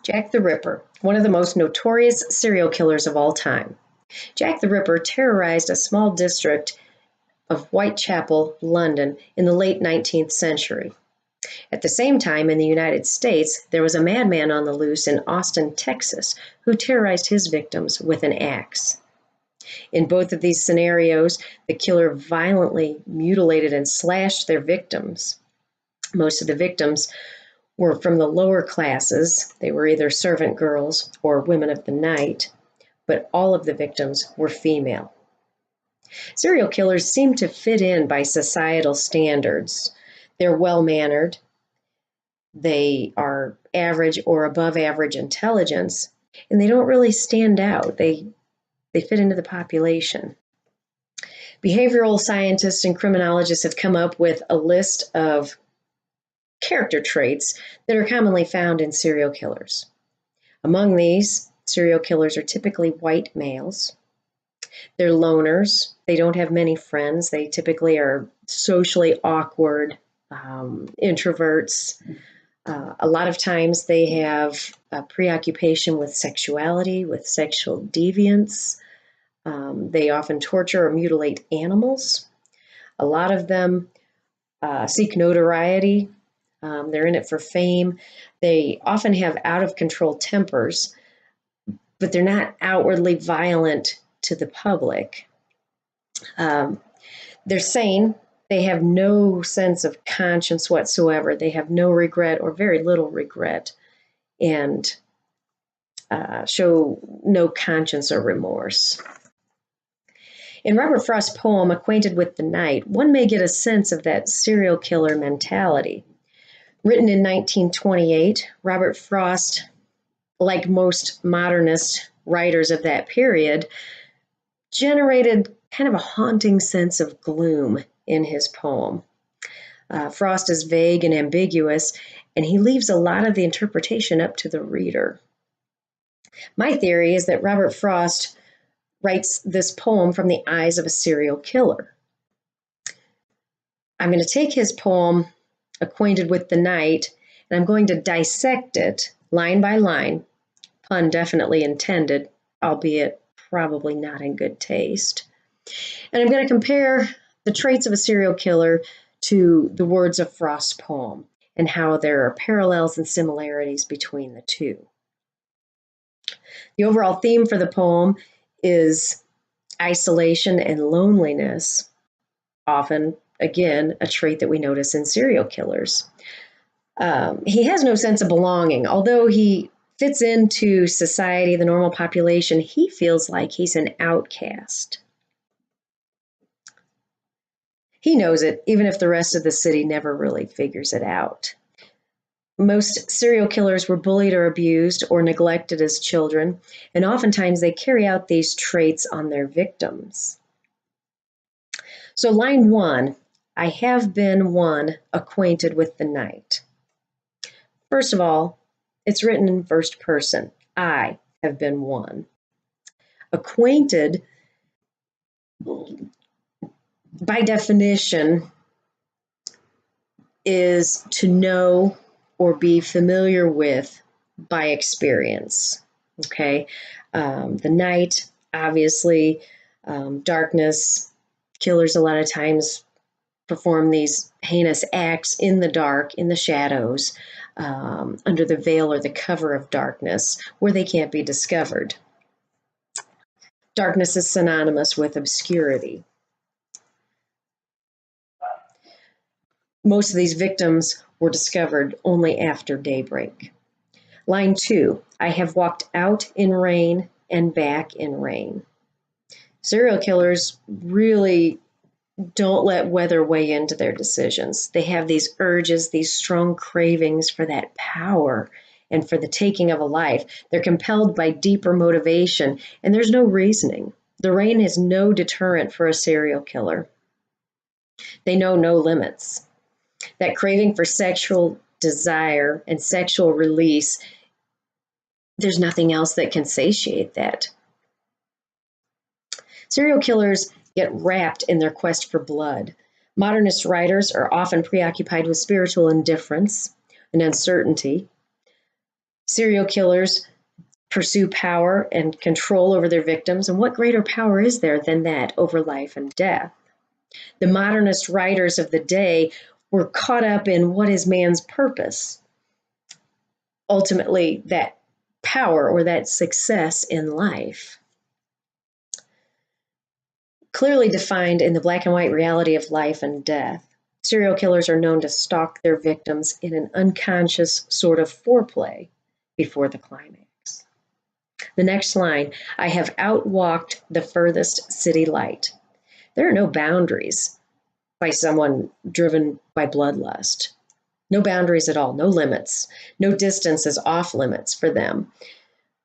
Jack the Ripper, one of the most notorious serial killers of all time. Jack the Ripper terrorized a small district of Whitechapel, London, in the late 19th century. At the same time, in the United States, there was a madman on the loose in Austin, Texas, who terrorized his victims with an axe. In both of these scenarios, the killer violently mutilated and slashed their victims. Most of the victims were from the lower classes. They were either servant girls or women of the night, but all of the victims were female. Serial killers seem to fit in by societal standards. They're well-mannered. They are average or above average intelligence, and they don't really stand out. They fit into the population. Behavioral scientists and criminologists have come up with a list of character traits that are commonly found in serial killers. Among these, serial killers are typically white males. They're loners. They don't have many friends. They typically are socially awkward, introverts. A lot of times they have a preoccupation with sexuality, with sexual deviance. They often torture or mutilate animals. A lot of them seek notoriety. They're in it for fame. They often have out-of-control tempers, but they're not outwardly violent to the public. They're sane. They have no sense of conscience whatsoever. They have no regret or very little regret, and show no conscience or remorse. In Robert Frost's poem, Acquainted with the Night, one may get a sense of that serial killer mentality. Written in 1928, Robert Frost, like most modernist writers of that period, generated kind of a haunting sense of gloom in his poem. Frost is vague and ambiguous, and he leaves a lot of the interpretation up to the reader. My theory is that Robert Frost writes this poem from the eyes of a serial killer. I'm going to take his poem, Acquainted with the Night, and I'm going to dissect it line by line, pun definitely intended, albeit probably not in good taste. And I'm going to compare the traits of a serial killer to the words of Frost's poem and how there are parallels and similarities between the two. The overall theme for the poem is isolation and loneliness, often, again, a trait that we notice in serial killers. He has no sense of belonging. Although he fits into society, the normal population, he feels like he's an outcast. He knows it, even if the rest of the city never really figures it out. Most serial killers were bullied or abused or neglected as children, and oftentimes they carry out these traits on their victims. So line 1, I have been one acquainted with the night. First of all, it's written in first person. I have been one. Acquainted, by definition, is to know or be familiar with by experience. Okay, the night, obviously, darkness. Killers a lot of times perform these heinous acts in the dark, in the shadows, under the veil or the cover of darkness, where they can't be discovered. Darkness is synonymous with obscurity. Most of these victims were discovered only after daybreak. Line 2, I have walked out in rain and back in rain. Serial killers really don't let weather weigh into their decisions. They have these urges, these strong cravings for that power and for the taking of a life. They're compelled by deeper motivation, and there's no reasoning. The rain is no deterrent for a serial killer. They know no limits. That craving for sexual desire and sexual release, there's nothing else that can satiate that. Serial killers get wrapped in their quest for blood. Modernist writers are often preoccupied with spiritual indifference and uncertainty. Serial killers pursue power and control over their victims, and what greater power is there than that over life and death? The modernist writers of the day were caught up in what is man's purpose. Ultimately, that power or that success in life. Clearly defined in the black and white reality of life and death, serial killers are known to stalk their victims in an unconscious sort of foreplay before the climax. The next line, I have outwalked the furthest city light. There are no boundaries by someone driven by bloodlust. No boundaries at all, no limits. No distance is off limits for them.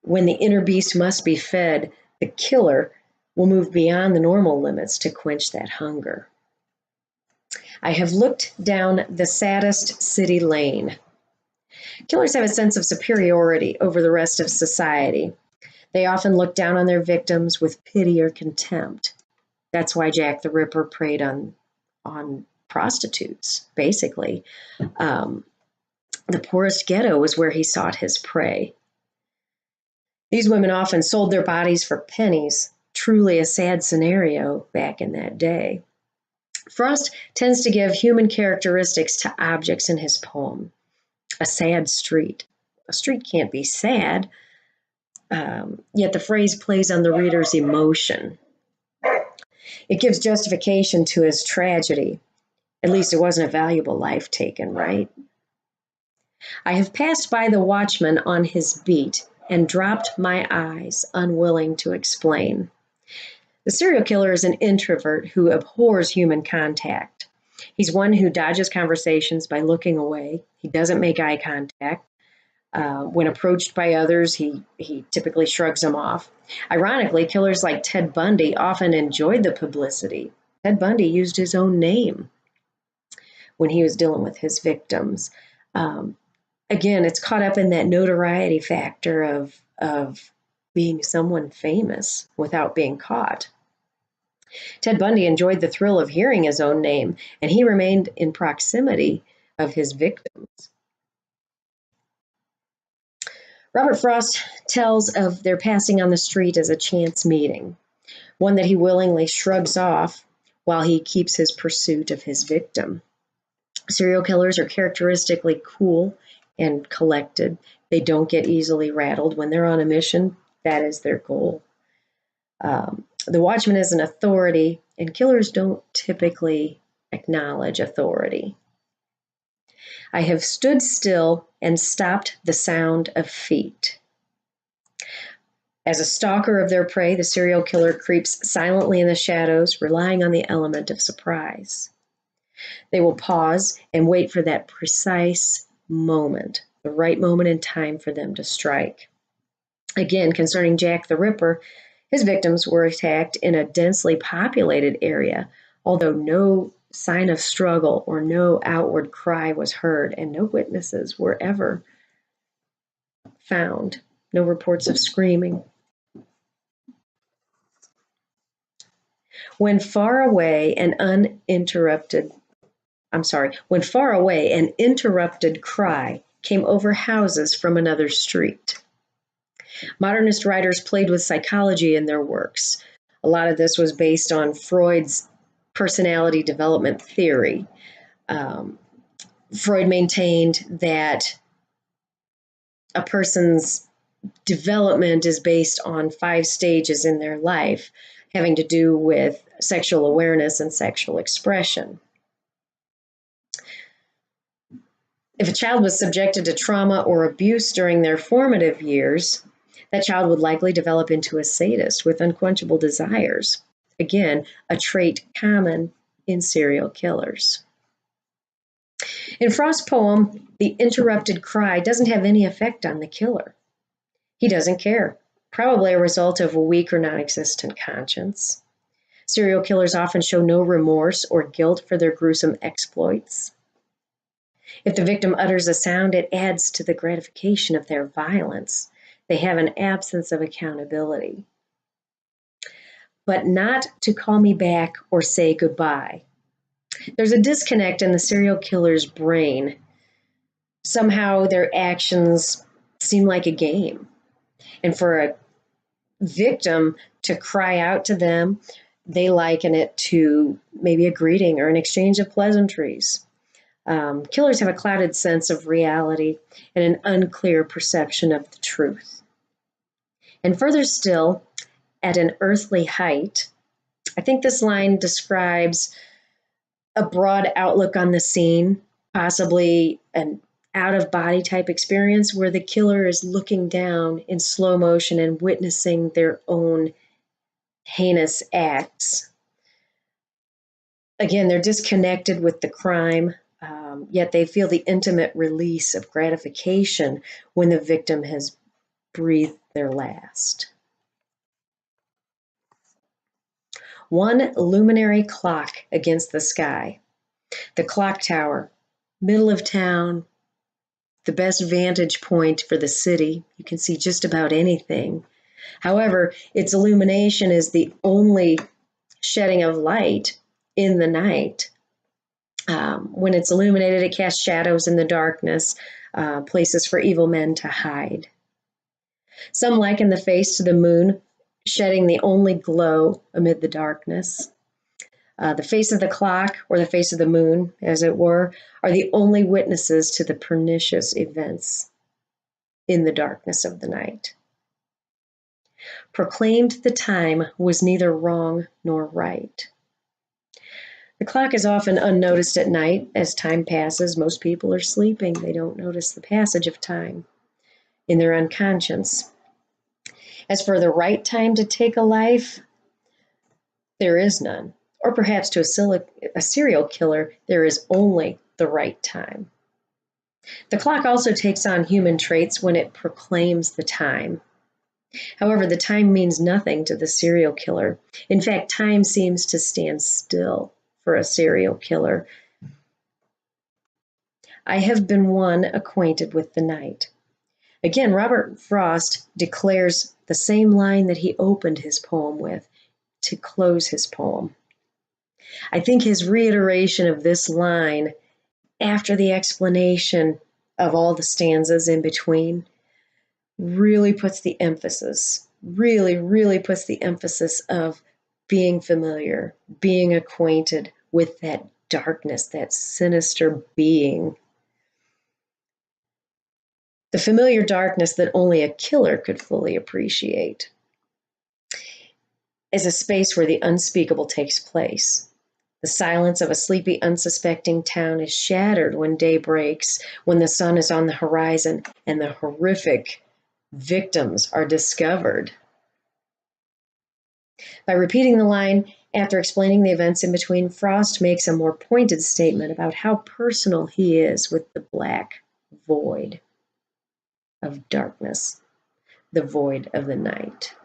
When the inner beast must be fed, the killer will move beyond the normal limits to quench that hunger. I have looked down the saddest city lane. Killers have a sense of superiority over the rest of society. They often look down on their victims with pity or contempt. That's why Jack the Ripper preyed on prostitutes, basically. The poorest ghetto was where he sought his prey. These women often sold their bodies for pennies, truly a sad scenario back in that day. Frost tends to give human characteristics to objects in his poem. A sad street. A street can't be sad, yet the phrase plays on the reader's emotion. It gives justification to his tragedy. At least it wasn't a valuable life taken, right? I have passed by the watchman on his beat and dropped my eyes, unwilling to explain. The serial killer is an introvert who abhors human contact. He's one who dodges conversations by looking away. He doesn't make eye contact. When approached by others, he typically shrugs them off. Ironically, killers like Ted Bundy often enjoyed the publicity. Ted Bundy used his own name when he was dealing with his victims. Again, it's caught up in that notoriety factor of being someone famous without being caught. Ted Bundy enjoyed the thrill of hearing his own name, and he remained in proximity of his victims. Robert Frost tells of their passing on the street as a chance meeting, one that he willingly shrugs off while he keeps his pursuit of his victim. Serial killers are characteristically cool and collected. They don't get easily rattled. When they're on a mission, that is their goal. The watchman is an authority, and killers don't typically acknowledge authority. I have stood still and stopped the sound of feet. As a stalker of their prey, the serial killer creeps silently in the shadows, relying on the element of surprise. They will pause and wait for that precise moment, the right moment in time for them to strike. Again, concerning Jack the Ripper, his victims were attacked in a densely populated area, although no sign of struggle or no outward cry was heard, and no witnesses were ever found. No reports of screaming. When far away an interrupted cry came over houses from another street. Modernist writers played with psychology in their works. A lot of this was based on Freud's personality development theory. Freud maintained that a person's development is based on 5 stages in their life, having to do with sexual awareness and sexual expression. If a child was subjected to trauma or abuse during their formative years, that child would likely develop into a sadist with unquenchable desires. Again, a trait common in serial killers. In Frost's poem, the interrupted cry doesn't have any effect on the killer. He doesn't care, probably a result of a weak or non-existent conscience. Serial killers often show no remorse or guilt for their gruesome exploits. If the victim utters a sound, it adds to the gratification of their violence. They have an absence of accountability. But not to call me back or say goodbye. There's a disconnect in the serial killer's brain. Somehow their actions seem like a game. And for a victim to cry out to them, they liken it to maybe a greeting or an exchange of pleasantries. Killers have a clouded sense of reality and an unclear perception of the truth. And further still, at an earthly height, I think this line describes a broad outlook on the scene, possibly an out of body type experience where the killer is looking down in slow motion and witnessing their own heinous acts. Again, they're disconnected with the crime, yet they feel the intimate release of gratification when the victim has breathed their last. One luminary clock against the sky. The clock tower, middle of town, the best vantage point for the city. You can see just about anything. However, its illumination is the only shedding of light in the night. When it's illuminated, it casts shadows in the darkness, places for evil men to hide. Some liken the face to the moon, shedding the only glow amid the darkness. The face of the clock, or the face of the moon, as it were, are the only witnesses to the pernicious events in the darkness of the night. Proclaimed the time was neither wrong nor right. The clock is often unnoticed at night. As time passes, most people are sleeping. They don't notice the passage of time in their unconscious. As for the right time to take a life, there is none. Or perhaps to a serial killer, there is only the right time. The clock also takes on human traits when it proclaims the time. However, the time means nothing to the serial killer. In fact, time seems to stand still for a serial killer. I have been one acquainted with the night. Again, Robert Frost declares the same line that he opened his poem with to close his poem. I think his reiteration of this line after the explanation of all the stanzas in between really puts the emphasis, really puts the emphasis of being familiar, being acquainted with that darkness, that sinister being. The familiar darkness that only a killer could fully appreciate is a space where the unspeakable takes place. The silence of a sleepy, unsuspecting town is shattered when day breaks, when the sun is on the horizon and the horrific victims are discovered. By repeating the line after explaining the events in between, Frost makes a more pointed statement about how personal he is with the black void of darkness, the void of the night.